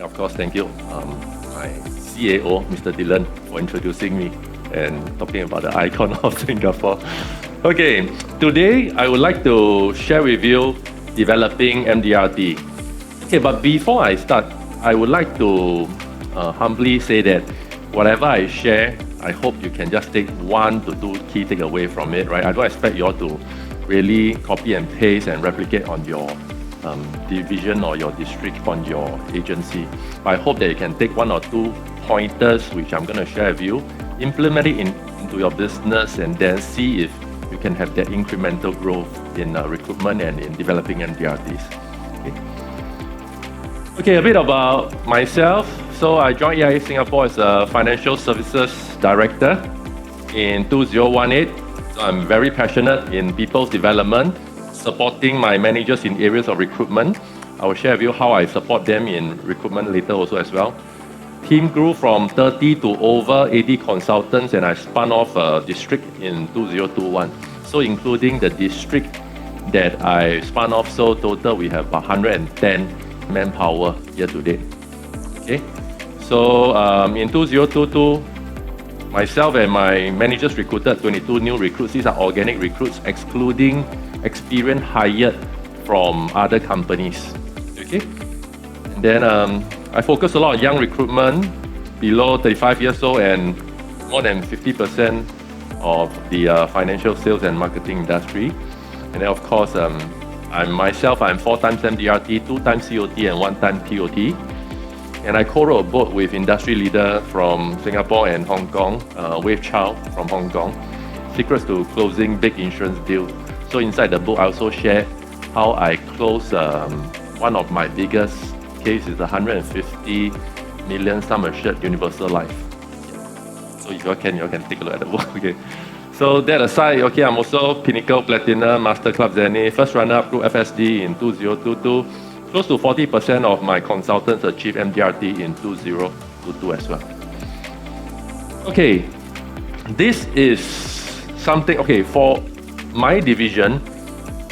And of course, thank you, my CAO, Mr. Dylan, for introducing me and talking about the icon of Singapore. Okay, today I would like to share with you developing MDRT. Okay, but before I start, I would like to humbly say that whatever I share, I hope you can just take 1 to 2 key takeaway from it, right? I don't expect you all to really copy and paste and replicate on your division or your district on your agency. But I hope that you can take 1 or 2 pointers which I'm going to share with you, implement it into your business, and then see if you can have that incremental growth in recruitment and in developing MDRTs. Okay, a bit about myself. So I joined AIA Singapore as a Financial Services Director in 2018. So I'm very passionate in people's development, supporting my managers in areas of recruitment. I will share with you how I support them in recruitment later also as well. Team grew from 30 to over 80 consultants, and I spun off a district in 2021. So including the district that I spun off, so total we have 110 manpower year to date. Okay, so in 2022, myself and my managers recruited 22 new recruits. These are organic recruits, excluding experience hired from other companies. Okay, and then I focus a lot on young recruitment below 35 years old, and more than 50% of the financial sales and marketing industry. And then of course, I'm 4 times MDRT, 2 times COT, and 1 time TOT. And I co-wrote a book with industry leader from Singapore and Hong Kong, Wave Chow from Hong Kong, Secrets to Closing Big Insurance Deals. So inside the book, I also share how I closed one of my biggest cases, 150 million sum assured universal life. So if you all can take a look at the book. Okay. So that aside, okay, I'm also Pinnacle Platinum, Master Club Zenith, first runner-up Group FSD in 2022. Close to 40% of my consultants achieve MDRT in 2022 as well. Okay, this is something, okay, for my division,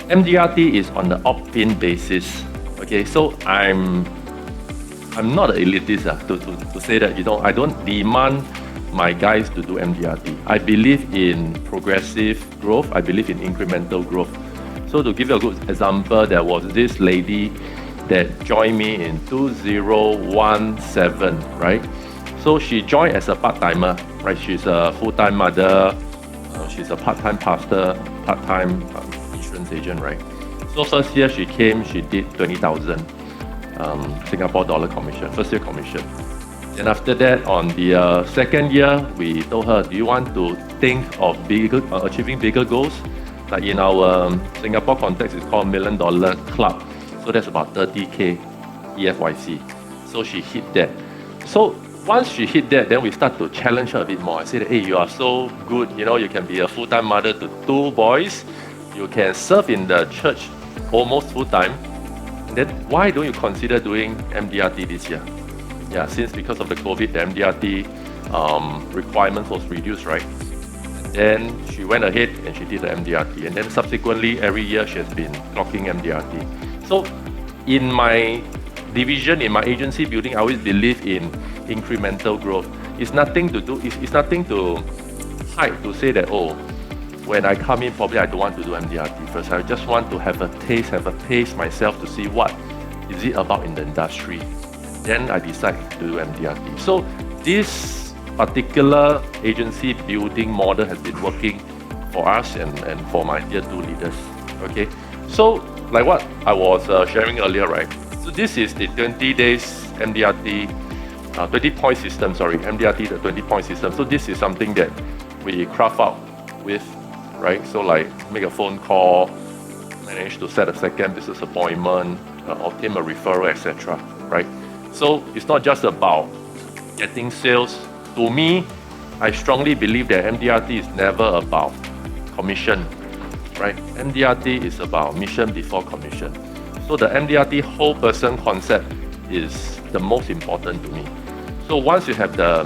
MDRT is on the opt-in basis. Okay, so I'm not an elitist to say that, I don't demand my guys to do MDRT. I believe in progressive growth. I believe in incremental growth. So to give you a good example, there was this lady that joined me in 2017, right? So she joined as a part-timer, right? She's a full-time mother, she's a part-time pastor, part-time insurance agent, right? So first year she came, she did 20,000 Singapore dollar commission, first year commission. And after that, on the second year, we told her, do you want to think of achieving bigger goals? Like in our Singapore context, it's called $1 Million Club. So that's about 30K EFYC. So she hit that. So once she hit that, then we start to challenge her a bit more. I said, hey, you are so good. You can be a full-time mother to 2 boys. You can serve in the church almost full-time. And then why don't you consider doing MDRT this year? Yeah, since because of the COVID, the MDRT requirements was reduced, right? And then she went ahead and she did the MDRT. And then subsequently, every year she has been clocking MDRT. So in my division, in my agency building, I always believe in incremental growth. It's nothing to do, it's nothing to hide to say that, oh, when I come in, probably I don't want to do MDRT first. I just want to have a taste myself to see what is it about in the industry. Then I decide to do MDRT. So this particular agency building model has been working for us and for my tier 2 leaders. Okay, so like what I was sharing earlier, right? So this is the 20 days MDRT, 20-point system, MDRT, the 20-point system. So this is something that we craft out with, right? So like make a phone call, manage to set a second business appointment, obtain a referral, etc., right? So it's not just about getting sales. To me, I strongly believe that MDRT is never about commission, right? MDRT is about mission before commission. So the MDRT whole person concept is the most important to me. So once you have the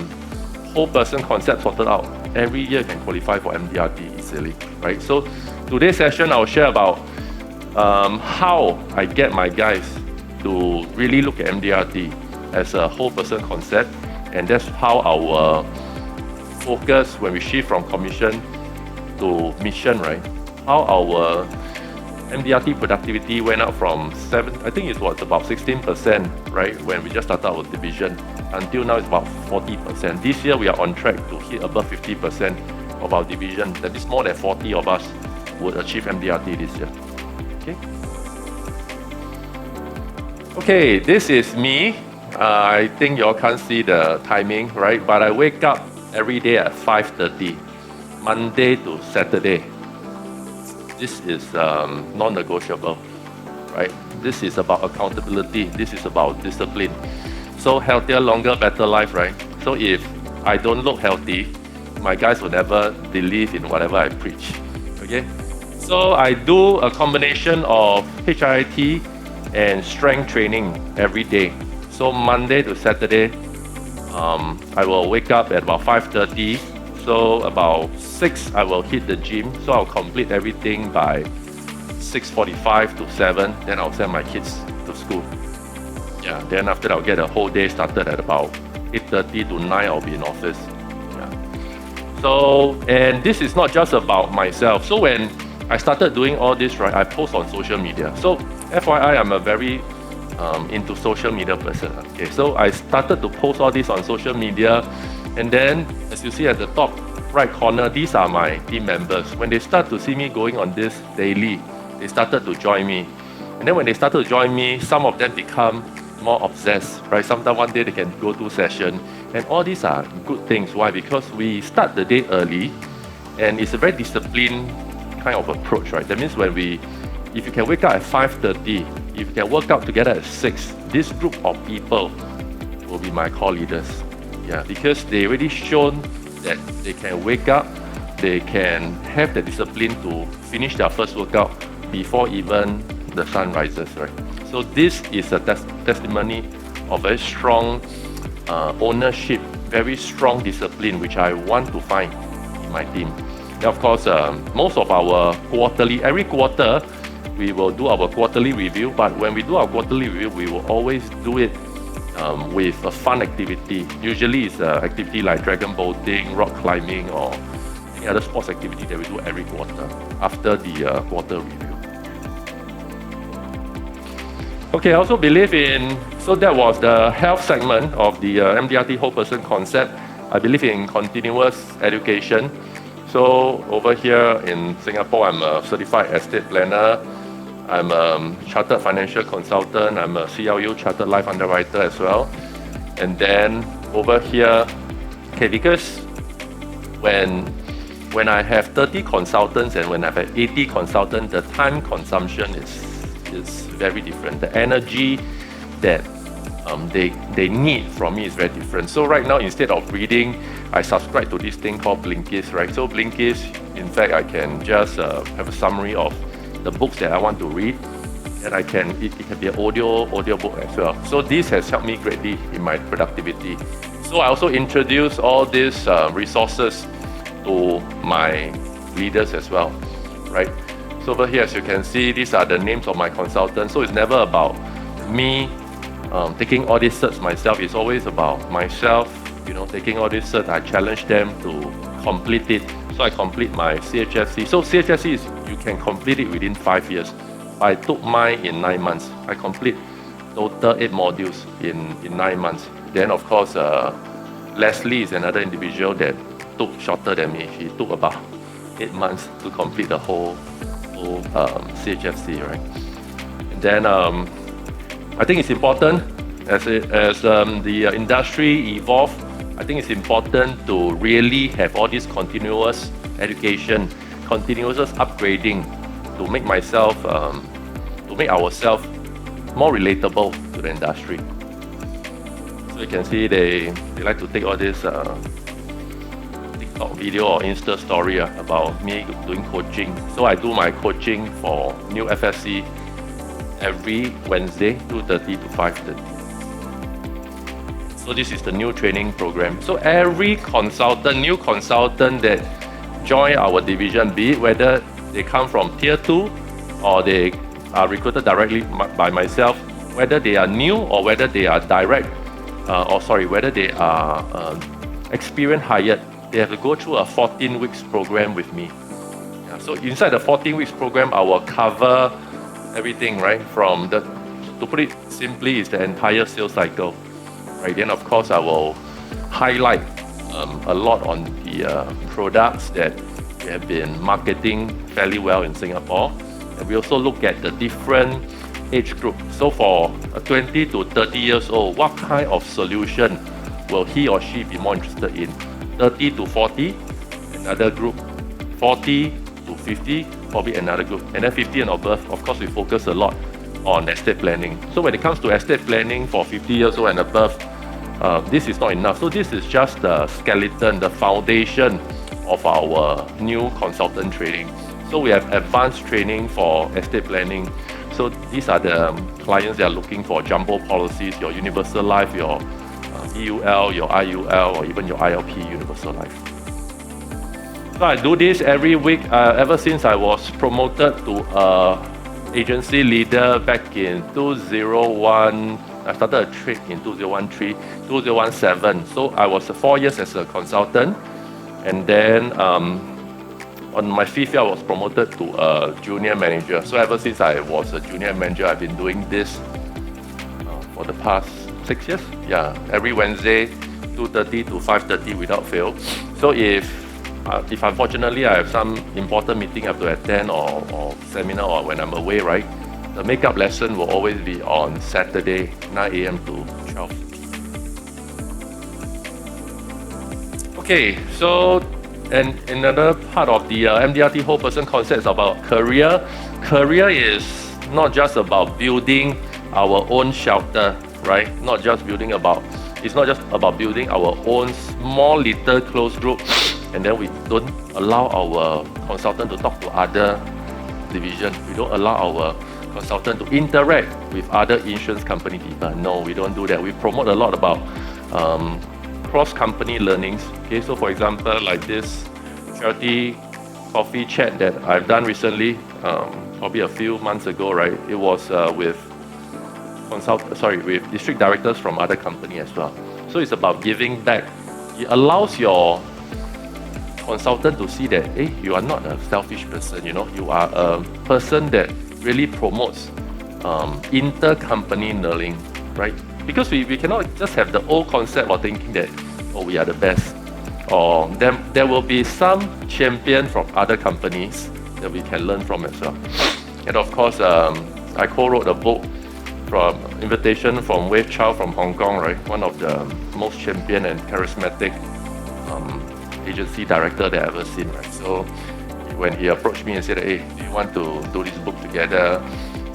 whole person concept sorted out, every year you can qualify for MDRT easily, right? So today's session, I'll share about how I get my guys to really look at MDRT as a whole person concept, and that's how our focus when we shift from commission to mission, right? How our MDRT productivity went up from I think it was about 16%, right, when we just started our division, until now it's about 40%. This year we are on track to hit above 50% of our division. That is more than 40 of us would achieve MDRT this year. Okay. Okay, this is me. I think you all can't see the timing, right? But I wake up every day at 5:30, Monday to Saturday. This is non-negotiable, right? This is about accountability. This is about discipline. So healthier, longer, better life, right? So if I don't look healthy, my guys will never believe in whatever I preach, okay? So I do a combination of HIIT and strength training every day. So Monday to Saturday, I will wake up at about 5:30. So about 6, I will hit the gym. So I'll complete everything by 6:45 to 7. Then I'll send my kids to school. Yeah. Then after that, I'll get the whole day started at about 8:30 to 9. I'll be in office. Yeah. So, and this is not just about myself. So when I started doing all this, right, I post on social media. So FYI, I'm a very into social media person. Okay. So I started to post all this on social media. And then, as you see at the top right corner, these are my team members. When they start to see me going on this daily, they started to join me. And then when they started to join me, some of them become more obsessed, right? Sometimes one day they can go to session. And all these are good things. Why? Because we start the day early, and it's a very disciplined kind of approach, right? That means if you can wake up at 5:30, if you can work out together at 6, this group of people will be my core leaders. Yeah, because they already shown that they can wake up, they can have the discipline to finish their first workout before even the sun rises, right? So this is a testimony of very strong ownership, very strong discipline, which I want to find in my team. And of course, most of our every quarter, we will do our quarterly review, but when we do our quarterly review, we will always do it with a fun activity. Usually it's an activity like dragon boating, rock climbing, or any other sports activity that we do every quarter after the quarter review. Okay, I also believe so that was the health segment of the MDRT whole person concept. I believe in continuous education. So over here in Singapore, I'm a certified estate planner. I'm a chartered financial consultant. I'm a CLU chartered life underwriter as well. And then over here, okay, because when I have 30 consultants and when I have 80 consultants, the time consumption is very different. The energy that they need from me is very different. So right now, instead of reading, I subscribe to this thing called Blinkist, right? So Blinkist, in fact, I can just have a summary of the books that I want to read, and it can be an audio book as well. So this has helped me greatly in my productivity. So I also introduce all these resources to my leaders as well, right? So over here, as you can see, these are the names of my consultants. So it's never about me taking all these certs myself. It's always about myself, taking all these certs. I challenge them to complete it. So I complete my CHSC. So CHSC you can complete it within 5 years. I took mine in 9 months. I complete total 8 modules in 9 months. Then of course, Leslie is another individual that took shorter than me. He took about 8 months to complete the whole CHSC, right? And then I think it's important as the industry evolves. I think it's important to really have all this continuous education, continuous upgrading to make ourselves more relatable to the industry. So you can see they like to take all this TikTok video or Insta story about me doing coaching. So I do my coaching for new FSC every Wednesday, 2:30 to 5:30. So this is the new training program. So every new consultant that join our division, be it whether they come from tier 2 or they are recruited directly by myself, whether they are new or whether they are direct whether they are experienced hired, they have to go through a 14 weeks program with me. Yeah, so inside the 14 weeks program, I will cover everything, right? From the, to put it simply, is the entire sales cycle, right? Then of course I will highlight a lot on the products that we have been marketing fairly well in Singapore. And we also look at the different age group. So for 20 to 30 years old, what kind of solution will he or she be more interested in? 30 to 40, another group. 40 to 50, probably another group. And then 50 and above, of course, we focus a lot on estate planning. So when it comes to estate planning for 50 years old and above, this is not enough. So this is just the skeleton, the foundation of our new consultant training. So we have advanced training for estate planning. So these are the clients that are looking for jumbo policies, your universal life, your EUL, your IUL, or even your ILP universal life. So I do this every week ever since I was promoted to agency leader back in 2001. I started a trade in 2013, 2017. So I was 4 years as a consultant, and then on my 5th year I was promoted to a junior manager. So ever since I was a junior manager, I've been doing this for the past 6 years. Yeah, every Wednesday, 2:30 to 5:30 without fail. So if unfortunately I have some important meeting I have to attend or seminar, or when I'm away, right, the makeup lesson will always be on Saturday, 9 a.m. to 12. Okay, so and another part of the MDRT whole person concept is about career. Career is not just about building our own shelter, right? It's not just about building our own small little close group, and then we don't allow our consultant to talk to other division. We don't allow our consultant to interact with other insurance company people. No, we don't do that. We promote a lot about cross-company learnings. Okay, so for example, like this charity coffee chat that I've done recently, probably a few months ago, right? It was with district directors from other company as well. So it's about giving back. It allows your consultant to see that, hey, you are not a selfish person, you know, you are a person that really promotes inter-company learning, right? Because we cannot just have the old concept of thinking that, oh, we are the best. Or there will be some champion from other companies that we can learn from as well. And of course, I co-wrote a book from invitation from Wave Chow from Hong Kong, right? One of the most champion and charismatic agency director that I've ever seen, right? So when he approached me and said, hey, do you want to do this book together,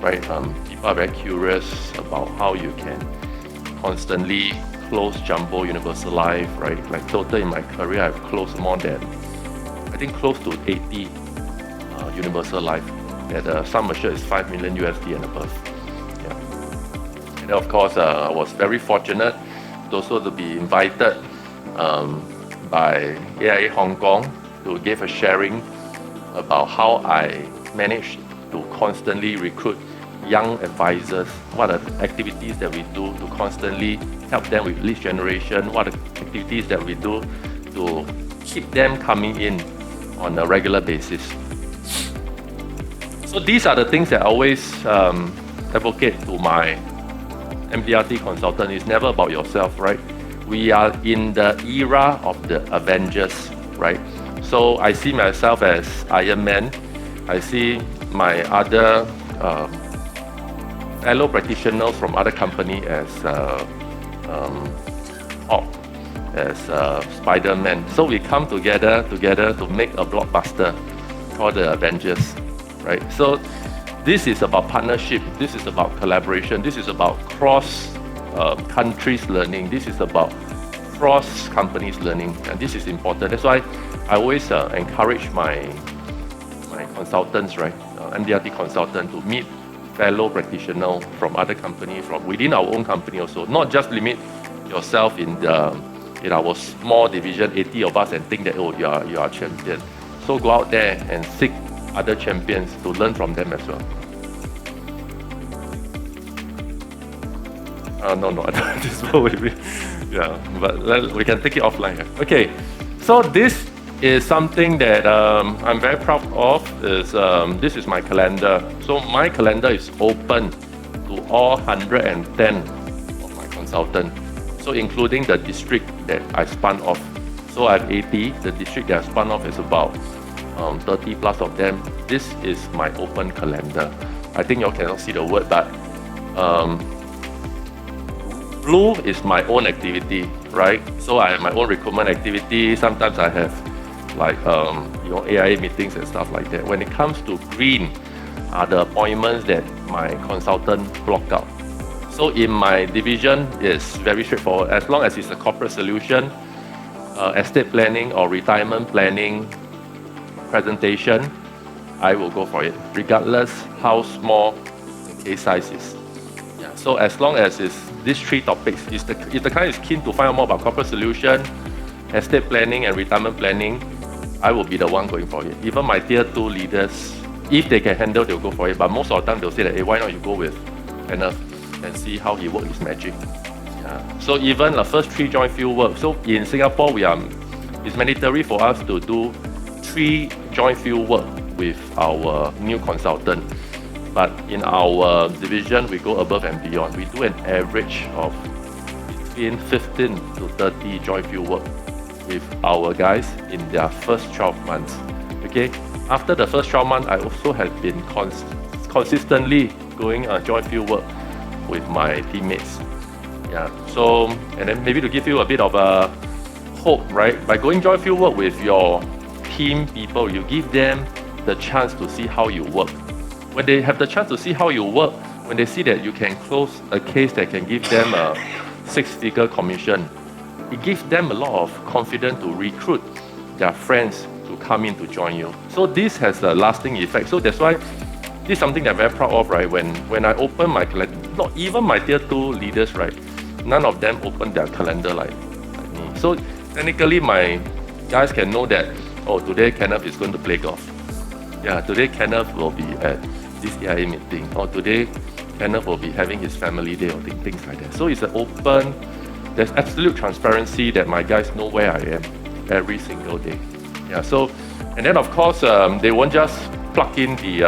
right? People are very curious about how you can constantly close jumbo universal life, right? Like total in my career, I've closed more than, I think close to 80 universal life. That sum assured is 5 million USD and above. Yeah. And then of course, I was very fortunate also to be invited by AIA Hong Kong to give a sharing about how I managed to constantly recruit young advisors, what are the activities that we do to constantly help them with lead generation, what are the activities that we do to keep them coming in on a regular basis. So these are the things that I always advocate to my MDRT consultant. It's never about yourself, right? We are in the era of the Avengers, right? So I see myself as Iron Man. I see my other fellow practitioners from other company as Hulk, as Spider-Man. So we come together to make a blockbuster called the Avengers, right? So this is about partnership. This is about collaboration. This is about cross countries learning. This is about cross companies learning, and this is important. That's why I always encourage my consultants, right, MDRT consultant, to meet fellow practitioners from other companies, from within our own company also. Not just limit yourself in our small division, 80 of us, and think that, oh, you are a champion. So go out there and seek other champions to learn from them as well. No, I don't this with me. Yeah, but we can take it offline. Yeah. Okay, so this is something that I'm very proud of. This is my calendar. So my calendar is open to all 110 of my consultants. So including the district that I spun off. So I have 80. The district that I spun off is about 30 plus of them. This is my open calendar. I think you all cannot see the word, but blue is my own activity, right? So I have my own recruitment activity. Sometimes I have like AIA meetings and stuff like that. When it comes to green, are the appointments that my consultant block out. So in my division, it's very straightforward. As long as it's a corporate solution, estate planning or retirement planning presentation, I will go for it, regardless how small the case size is. Yeah. So as long as it's these three topics, if the client is keen to find out more about corporate solution, estate planning and retirement planning, I will be the one going for it. Even my tier 2 leaders, if they can handle, they'll go for it. But most of the time, they'll say that, hey, why not you go with Kenneth and see how he works his magic. Yeah. So even the first 3 joint field work. So in Singapore, it's mandatory for us to do 3 joint field work with our new consultant. But in our division, we go above and beyond. We do an average of between 15 to 30 joint field work with our guys in their first 12 months. Okay. After the first 12 months, I also have been consistently going joint field work with my teammates. Yeah. So, and then maybe to give you a bit of a hope, right? By going joint field work with your team people, you give them the chance to see how you work. When they have the chance to see how you work, when they see that you can close a case that can give them a 6-figure commission, it gives them a lot of confidence to recruit their friends to come in to join you. So this has a lasting effect. So that's why this is something that I'm very proud of, right? When I open my calendar, not even my tier 2 leaders, right? None of them open their calendar like me. So technically my guys can know that, oh, today Kenneth is going to play golf. Yeah, today Kenneth will be at this AIA meeting. Or today Kenneth will be having his family day or things like that. So it's an open, there's absolute transparency that my guys know where I am every single day. Yeah, so, and then of course, they won't just plug in the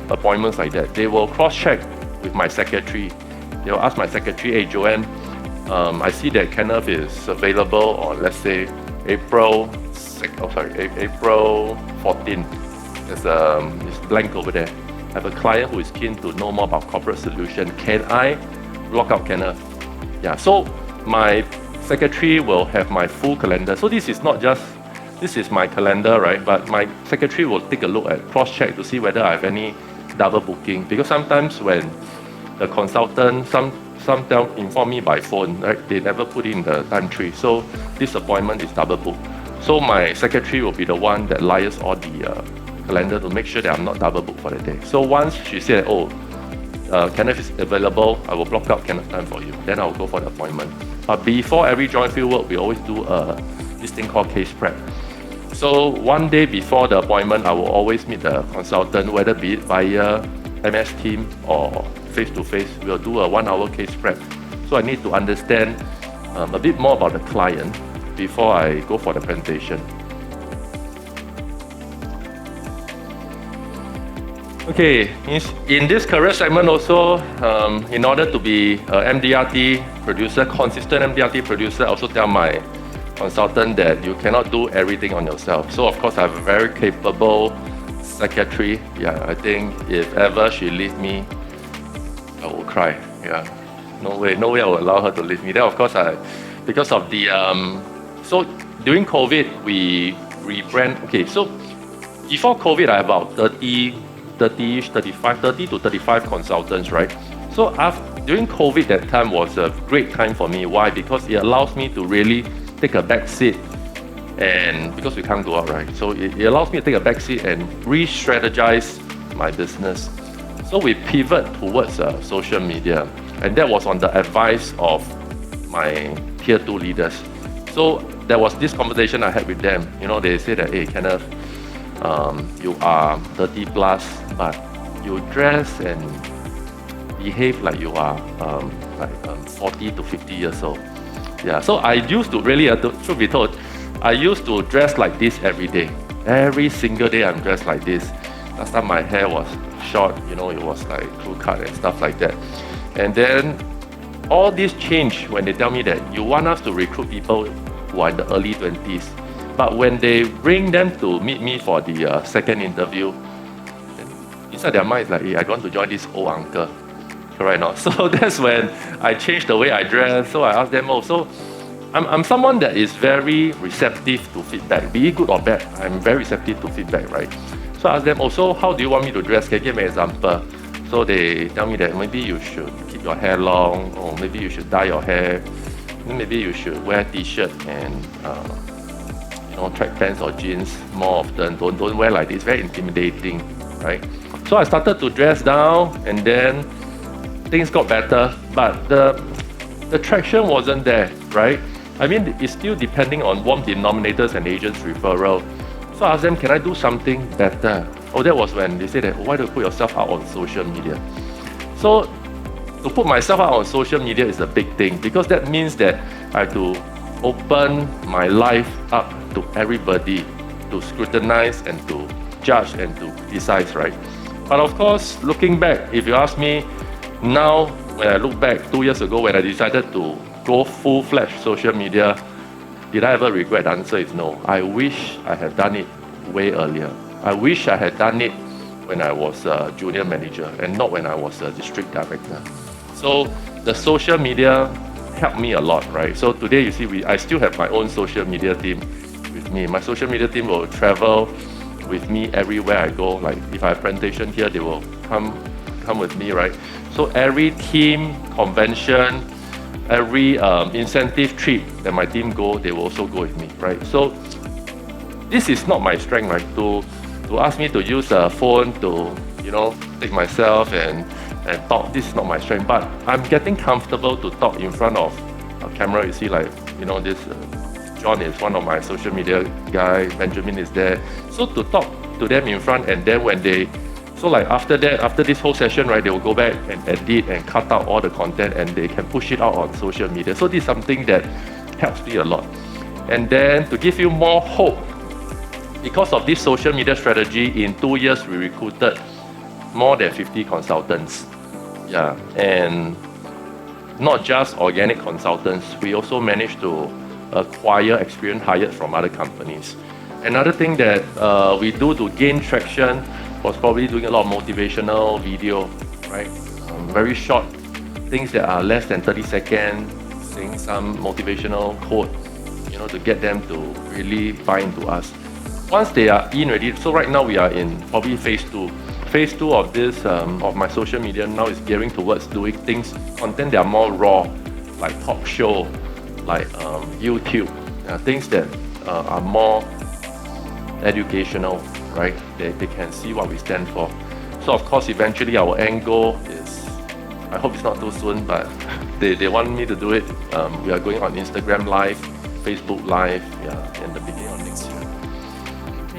appointments like that. They will cross-check with my secretary. They'll ask my secretary, hey, Joanne, I see that Kenneth is available on, let's say, April 14. It's blank over there. I have a client who is keen to know more about corporate solution. Can I block out Kenneth? Yeah, so my secretary will have my full calendar. So this is not just, this is my calendar, right? But my secretary will take a look at cross-check to see whether I have any double booking. Because sometimes when the consultant, some inform me by phone, right? They never put in the time tree. So this appointment is double booked. So my secretary will be the one that liaise all the calendar to make sure that I'm not double booked for the day. So once she said, oh, Kenneth is available, I will block out Kenneth's time for you. Then I'll go for the appointment. But before every joint field work, we always do this thing called case prep. So one day before the appointment, I will always meet the consultant, whether be it via MS Team or face-to-face. We'll do a 1-hour case prep. So I need to understand a bit more about the client before I go for the presentation. Okay, in this career segment also, in order to be an MDRT producer, consistent MDRT producer, I also tell my consultant that you cannot do everything on yourself. So of course I have a very capable secretary. Yeah, I think if ever she leaves me, I will cry. Yeah, no way I will allow her to leave me. Then of course because of the, so during COVID, we rebrand. Okay, so before COVID, I have about 30 to 35 consultants, right? So during COVID, that time was a great time for me. Why? Because it allows me to really take a back seat, and because we can't go out, right? So it allows me to take a back seat and re-strategize my business. So we pivot towards social media, and that was on the advice of my tier 2 leaders. So there was this conversation I had with them. You know, they said that, hey, Kenneth, you are 30 plus, but you dress and behave like you are 40 to 50 years old. Yeah, so I used to really, truth be told, I used to dress like this every day. Every single day I'm dressed like this. Last time my hair was short, it was like crew cut and stuff like that. And then all this changed when they tell me that you want us to recruit people who are in the early 20s. But when they bring them to meet me for the second interview, inside their mind is like, hey, I don't want to join this old uncle. Correct or not? So that's when I changed the way I dress. So I asked them, so I'm someone that is very receptive to feedback, be it good or bad. I'm very receptive to feedback, right? So I asked them, so how do you want me to dress? Can you give me an example? So they tell me that maybe you should keep your hair long, or maybe you should dye your hair, maybe you should wear t-shirt and track pants or jeans more often. Don't wear like this, very intimidating, right? So I started to dress down, and then things got better, but the traction wasn't there, right? I mean, it's still depending on warm denominators and agents referral. So I asked them, can I do something better? That was when they said that, why do you put yourself out on social media? So to put myself out on social media is a big thing, because that means that I have to open my life up to everybody to scrutinize and to judge and to criticize, right? But of course, looking back, if you ask me now, when I look back 2 years ago when I decided to go full-fledged social media, did I ever regret? The answer is no. I wish I had done it way earlier. I wish I had done it when I was a junior manager and not when I was a district director. So the social media helped me a lot, right? So today you see, I still have my own social media team with me. My social media team will travel with me everywhere I go. Like if I have presentation here, they will come with me, right? So every team convention, every incentive trip that my team go, they will also go with me, right? So this is not my strength, right? To ask me to use a phone to, take myself and talk, this is not my strength. But I'm getting comfortable to talk in front of a camera. You see, like, this John is one of my social media guy, Benjamin is there. So to talk to them in front, and then when they, so like after that, after this whole session, right, they will go back and edit and cut out all the content and they can push it out on social media. So this is something that helps me a lot. And then to give you more hope, because of this social media strategy, in 2 years we recruited more than 50 consultants. Yeah, and not just organic consultants, we also managed to acquire experienced hires from other companies. Another thing that we do to gain traction was probably doing a lot of motivational video, right? Very short things that are less than 30 seconds, saying some motivational quote, to get them to really buy into us. Once they are in already, so right now we are in probably phase 2. Phase 2 of this, of my social media now is gearing towards doing things, content that are more raw, like talk show, like YouTube, things that are more educational, right? They can see what we stand for. So of course, eventually our end goal is, I hope it's not too soon, but they want me to do it. We are going on Instagram Live, Facebook Live, in the beginning of next year.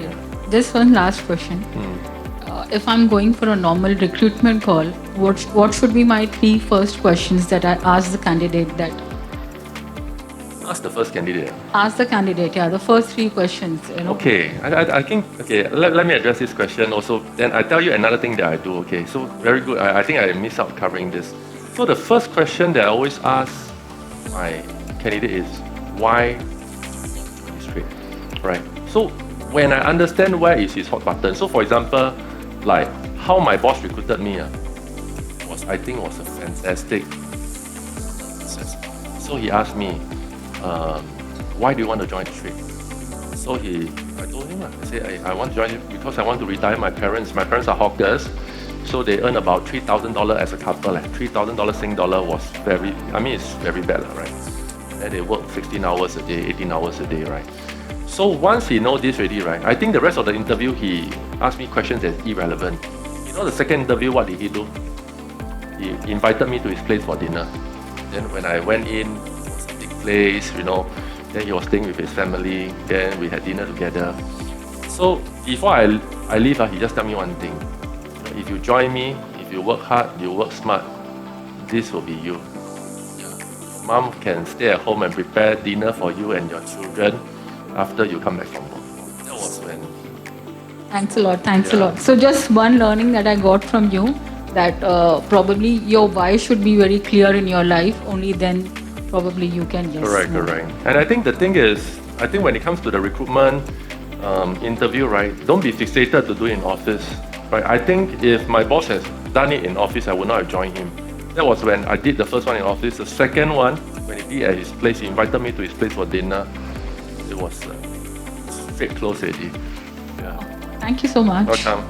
Yeah. Just one last question. If I'm going for a normal recruitment call, what should be my 3 first questions that I ask the candidate that? Ask the first candidate. Ask the candidate, the first 3 questions. Okay, I think, let me address this question also. Then I tell you another thing that I do, okay? So very good, I think I missed out covering this. So the first question that I always ask my candidate is, why straight, right? So when I understand where is his hot button, so for example, like how my boss recruited me was a fantastic. So he asked me, why do you want to join the trade? So I told him, I said, I want to join it because I want to retire my parents. My parents are hawkers, so they earn about $3,000 as a couple. Like $3,000 Sing dollar was it's very bad, right? And they work 16 hours a day, 18 hours a day, right? So once he knows this already, right, I think the rest of the interview, he asked me questions that's irrelevant. The second interview, what did he do? He invited me to his place for dinner. Then when I went in, it was a big place, then he was staying with his family, then we had dinner together. So before I leave, he just tell me one thing. If you join me, if you work hard, you work smart, this will be you. Mom can stay at home and prepare dinner for you and your children after you come back from work. That was when. Thanks a lot. Thanks a Yeah. lot. So just one learning that I got from you, that probably your why should be very clear in your life. Only then probably you can just Correct, move. correct. And I think the thing is, I think when it comes to the recruitment interview, right, don't be fixated to do it in office, right? I think if my boss has done it in office, I would not have joined him. That was when I did the first one in office. The second one, when he did at his place, he invited me to his place for dinner. It was straight close already. Yeah. Thank you so much. Welcome.